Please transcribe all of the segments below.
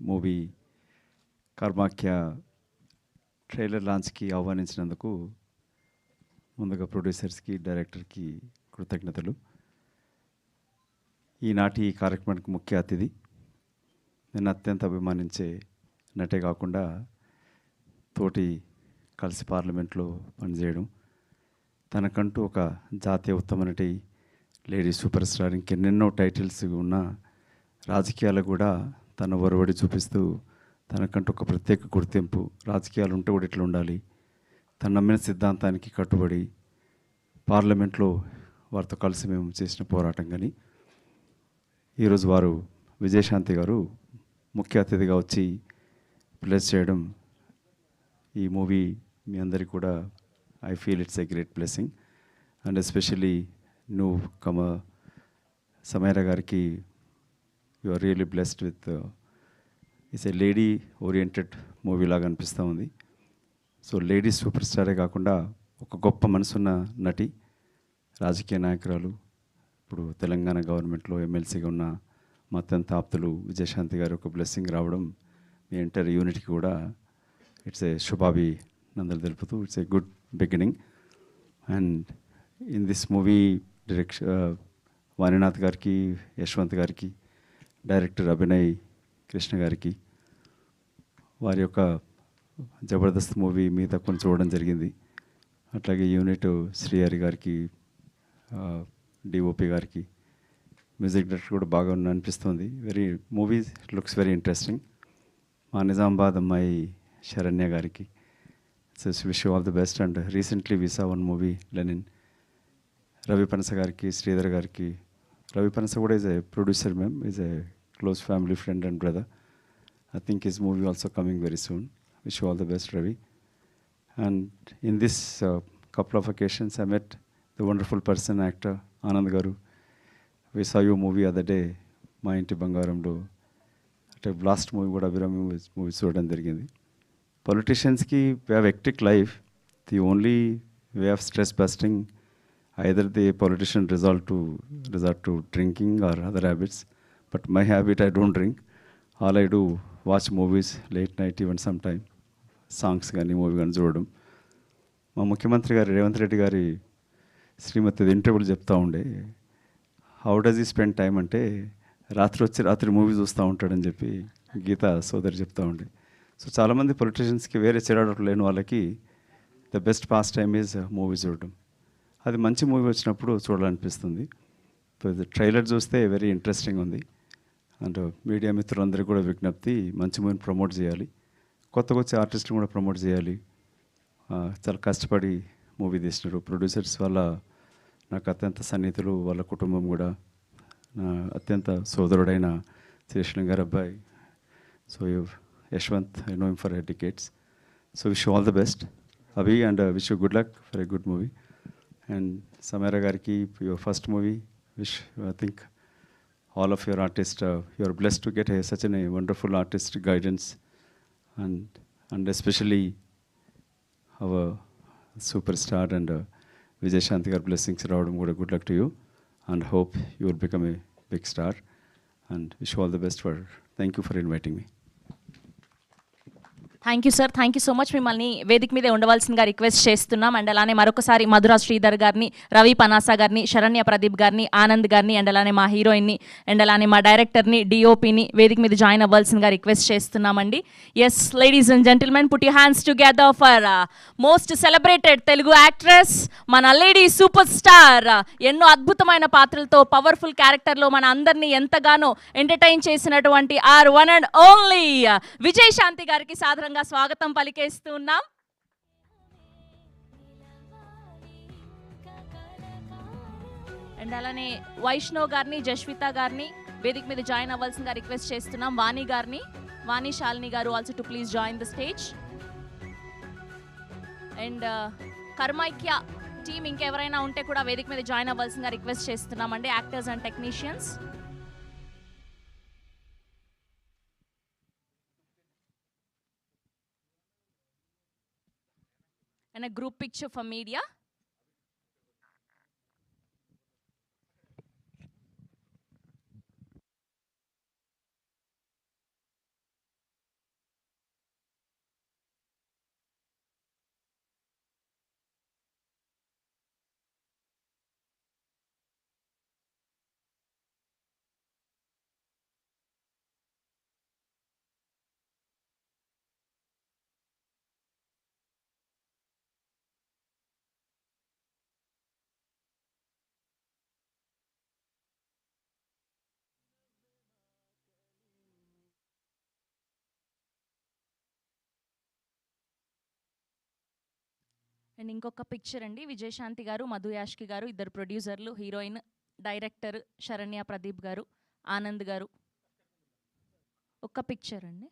Movie కర్మాఖ్య trailer లాంచ్కి ఆహ్వానించినందుకు ముందుగా ప్రొడ్యూసర్స్కి డైరెక్టర్కి కృతజ్ఞతలు. ఈనాటి ఈ కార్యక్రమానికి ముఖ్య అతిథి నేను అత్యంత అభిమానించే నటే కాకుండా తోటి కలిసి పార్లమెంట్లో పనిచేయడం, తనకంటూ ఒక జాతీయ ఉత్తమ నటి, లేడీ సూపర్ స్టార్, ఇంకెన్నెన్నో టైటిల్స్ ఉన్న రాజకీయాలు కూడా తన ఒరవడి చూపిస్తూ తనకంటూ ఒక ప్రత్యేక గుర్తింపు, రాజకీయాలు ఉంటే కూడా ఇట్లా ఉండాలి, తన నమ్మిన సిద్ధాంతానికి కట్టుబడి పార్లమెంట్లో వారితో కలిసి మేము చేసిన పోరాటం. కానీ ఈరోజు వారు విజయశాంతి గారు ముఖ్య అతిథిగా వచ్చి ప్లేస్ చేయడం, ఈ మూవీ మీ అందరికీ కూడా I feel it's a great blessing. And especially నువ్వు సమీరా గారికి you are really blessed with it's a lady oriented movie లాగా అనిపిస్తూ ఉంది. సో లేడీ సూపర్ స్టారే కాకుండా ఒక గొప్ప మనసున్న నటి, రాజకీయ నాయకురాలు, ఇప్పుడు తెలంగాణ గవర్నమెంట్లో ఎమ్మెల్సీగా ఉన్న మా అత్యంత ఆప్తులు విజయశాంతి గారు ఒక బ్లెస్సింగ్ రావడం మీ ఎంటైర్ యూనిట్కి కూడా ఇట్స్ ఏ శుభాభి నందలు తెలుపుతూ it's a good beginning. And in this movie direction Vaninath గారికి, యశ్వంత్ గారికి, డైరెక్టర్ అభినయ్ కృష్ణ గారికి, వారి యొక్క జబర్దస్త్ మూవీ మీద కొన్ని చూడడం జరిగింది. అట్లాగే యూనిట్ శ్రీహరి గారికి, డిఓపి గారికి, మ్యూజిక్ డైరెక్టర్ కూడా బాగా అనిపిస్తుంది. Movie looks very interesting. మా నిజామాబాద్ అమ్మాయి శరణ్య గారికి wish all the best. And recently we saw one movie Lenin. Ravi Panasa గారికి, శ్రీధర్ గారికి, రవి పనస కూడా is a producer ma'am, is a close family friend and brother. I think his movie also coming very soon. Wish you all the best, Ravi. And in this couple of occasions, I met the wonderful person, actor Anand Garu. We saw your movie other day, Ma Inti Bangaramlo. At a last movie, what Abhiram movie చూడడం జరిగింది. Politicians-ki we have hectic life. The only way of stress busting, either the politician resort to drinking or other habits. But my habit, I don't drink. All I do, watch movies late night, even sometime. Songs కానీ movie కానీ చూడడం. మా ముఖ్యమంత్రి గారు రేవంత్ రెడ్డి గారి శ్రీమతి ఇంటర్వ్యూలు చెప్తూ ఉండే, how does he spend time అంటే రాత్రి మూవీ చూస్తూ ఉంటాడని చెప్పి గీతా సోదరి చెప్తూ ఉండే. సో చాలామంది పొలిటీషియన్స్కి వేరే చెడాడట్లు లేని వాళ్ళకి the best pass time is movie చూడడం. అది మంచి మూవీ వచ్చినప్పుడు చూడాలనిపిస్తుంది. ట్రైలర్ చూస్తే వెరీ ఇంట్రెస్టింగ్ ఉంది. అండ్ మీడియా మిత్రులందరికీ కూడా విజ్ఞప్తి, మంచి మూవీని ప్రమోట్ చేయాలి, కొత్తగా వచ్చే ఆర్టిస్టులు కూడా ప్రమోట్ చేయాలి. చాలా కష్టపడి మూవీ తీసినారు. ప్రొడ్యూసర్స్ వల్ల నాకు అత్యంత సన్నిహితులు, వాళ్ళ కుటుంబం కూడా, నా అత్యంత సోదరుడైన శ్రీకృష్ణ గారి అబ్బాయి. So Yashwant, I know him for decades. So wish you all the best Abhi, and wish you good luck for a good movie. And Sameera గారికి your first movie, wish I think all of your artists, you are blessed to get such a wonderful artist guidance, and especially our superstar and Vijayashanti gar blessings raavadam kuda good luck to you, and hope you will become a big star, and wish you all the best. Thank you for inviting me. Thank you sir, thank you so much. మిమ్మల్ని వేదిక మీదే ఉండవలసిందిగా request చేస్తున్నాం. And అలానే మరొకసారి మధురా శ్రీధర్ గారిని, రవి పనాసా గారిని, శరణ్య ప్రదీప్ గారిని, ఆనంద్ గారిని, అండ్ అలానే మా హీరోయిన్ని, అండ్ అలానే మా డైరెక్టర్ని, డిఓపిని వేదిక మీద జాయిన్ అవ్వాల్సిందిగా రిక్వెస్ట్ చేస్తున్నామండి. Yes ladies and gentlemen, put your hands together for most celebrated Telugu actress, మన లేడీ సూపర్ స్టార్, ఎన్నో అద్భుతమైన పాత్రలతో పవర్ఫుల్ క్యారెక్టర్లో మన అందరినీ ఎంతగానో ఎంటర్టైన్ చేసినటువంటి our one and only Vijayashanti గారికి సాధారణంగా స్వాగతం పలికేస్తున్నాం. అండ్ అలానే వైష్ణవ్ గారిని, జస్విత గారిని వేదిక మీద జాయిన్ అవ్వాల్సిందిగా రిక్వెస్ట్ చేస్తున్నాం. వాణి గారిని, వాణి శాలిని గారు also to please join the stage. And కర్మైక్య టీమ్ ఇంకెవరైనా ఉంటే కూడా వేదిక మీద జాయిన్ అవ్వాల్సిందిగా రిక్వెస్ట్ చేస్తున్నామండి, actors and technicians. And a group picture for media. And ఇంకొక పిక్చర్ అండి, విజయశాంతి గారు, మధు యాష్కి గారు, ఇద్దరు ప్రొడ్యూసర్లు, హీరోయిన్, డైరెక్టర్ శరణ్య ప్రదీప్ గారు, ఆనంద్ గారు. ఒక్క పిక్చర్ అండి.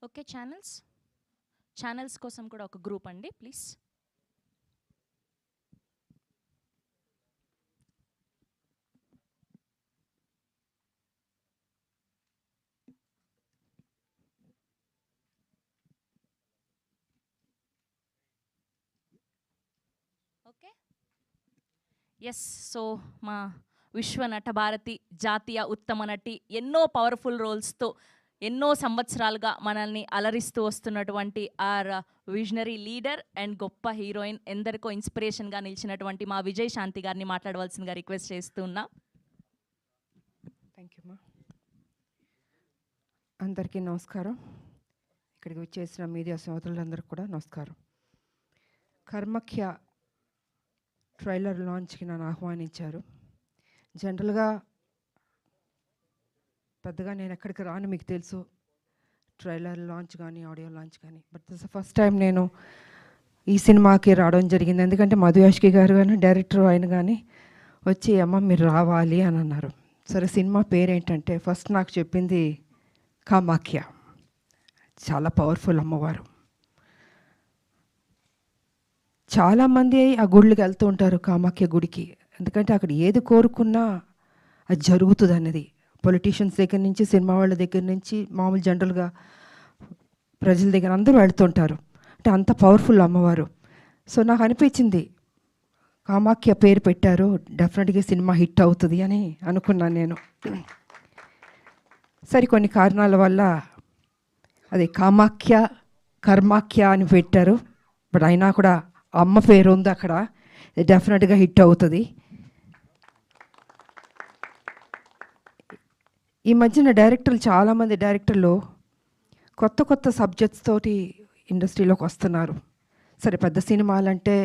ఓకే, ఛానల్స్ కోసం కూడా ఒక గ్రూప్ అండి ప్లీజ్. Okay, yes. సో మా విశ్వ నటభారతి జాతీయ ఉత్తమ నటి, ఎన్నో పవర్ఫుల్ రోల్స్తో ఎన్నో సంవత్సరాలుగా మనల్ని అలరిస్తూ వస్తున్నటువంటి ఆర్ విజనరీ లీడర్ అండ్ గొప్ప హీరోయిన్, ఎందరికో ఇన్స్పిరేషన్గా నిలిచినటువంటి మా విజయశాంతి గారిని మాట్లాడవలసిందిగా రిక్వెస్ట్ చేస్తున్నా. థ్యాంక్ యూ మా. అందరికీ నమస్కారం. ఇక్కడికి వచ్చేసిన మీడియా సోదరులందరికీ కూడా నమస్కారం. కర్మఖ్య ట్రైలర్ లాంచ్కి నన్ను ఆహ్వానించారు. జనరల్గా పెద్దగా నేను ఎక్కడికి రాను, మీకు తెలుసు, ట్రైలర్ లాంచ్ కానీ ఆడియో లాంచ్ కానీ. బట్ దిస్ ఫస్ట్ టైం నేను ఈ సినిమాకి రావడం జరిగింది. ఎందుకంటే మధు యాష్కి గారు కానీ డైరెక్టర్ ఆయన కానీ వచ్చి అమ్మ మీరు రావాలి అని అన్నారు. సరే, సినిమా పేరేంటంటే ఫస్ట్ నాకు చెప్పింది కామాఖ్య, చాలా పవర్ఫుల్ అమ్మవారు. చాలామంది ఆ గుళ్ళకి వెళ్తూ ఉంటారు, కామాఖ్య గుడికి. ఎందుకంటే అక్కడ ఏది కోరుకున్నా అది జరుగుతుంది అన్నది. పొలిటీషియన్స్ దగ్గర నుంచి, సినిమా వాళ్ళ దగ్గర నుంచి, మామూలు జనరల్గా ప్రజల దగ్గర అందరూ వెళ్తుంటారు. అంటే అంత పవర్ఫుల్ అమ్మవారు. సో నాకు అనిపించింది కామాఖ్య పేరు పెట్టారు, డెఫినెట్గా సినిమా హిట్ అవుతుంది అని అనుకున్నాను నేను. సరే, కొన్ని కారణాల వల్ల అది కామాఖ్య కర్మాఖ్య అని పెట్టారు. బట్ అయినా కూడా అమ్మ పేరు ఉంది అక్కడ, డెఫినెట్గా హిట్ అవుతుంది. ఈ మధ్యన డైరెక్టర్లు, చాలామంది డైరెక్టర్లు కొత్త కొత్త సబ్జెక్ట్స్ తోటి ఇండస్ట్రీలోకి వస్తున్నారు. సరే, పెద్ద సినిమాలంటే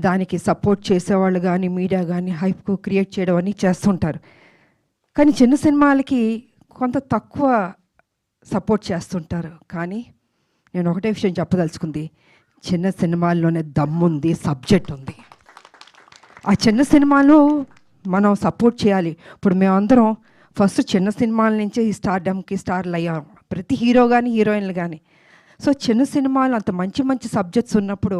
దానికి సపోర్ట్ చేసేవాళ్ళు కానీ మీడియా కానీ హైప్ క్రియేట్ చేయడం అని చేస్తుంటారు. కానీ చిన్న సినిమాలకి కొంత తక్కువ సపోర్ట్ చేస్తుంటారు. కానీ నేను ఒకటే విషయం చెప్పదలుచుకుంది, చిన్న సినిమాల్లోనే దమ్ముంది, సబ్జెక్ట్ ఉంది. ఆ చిన్న సినిమాలు మనం సపోర్ట్ చేయాలి. ఇప్పుడు మేమందరం ఫస్ట్ చిన్న సినిమాల నుంచి ఈ స్టార్డమ్కి స్టార్లు అయ్యాం, ప్రతి హీరో కానీ హీరోయిన్లు కానీ. సో చిన్న సినిమాలు అంత మంచి మంచి సబ్జెక్ట్స్ ఉన్నప్పుడు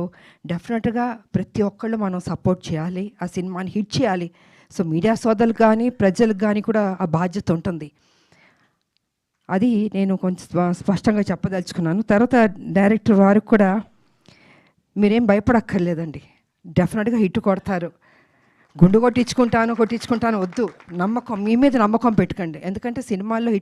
డెఫినెట్గా ప్రతి ఒక్కళ్ళు మనం సపోర్ట్ చేయాలి, ఆ సినిమాని హిట్ చేయాలి. సో మీడియా సోదరులకు కానీ ప్రజలకు కానీ కూడా ఆ బాధ్యత ఉంటుంది. అది నేను కొంచెం స్పష్టంగా చెప్పదలుచుకున్నాను. తర్వాత డైరెక్టర్ వారికి కూడా మీరేం భయపడక్కర్లేదండి, డెఫినెట్గా హిట్ కొడతారు. గుండు కొట్టించుకుంటాను వద్దు, నమ్మకం మీ మీద నమ్మకం పెట్టుకోండి. ఎందుకంటే సినిమాల్లో హిట్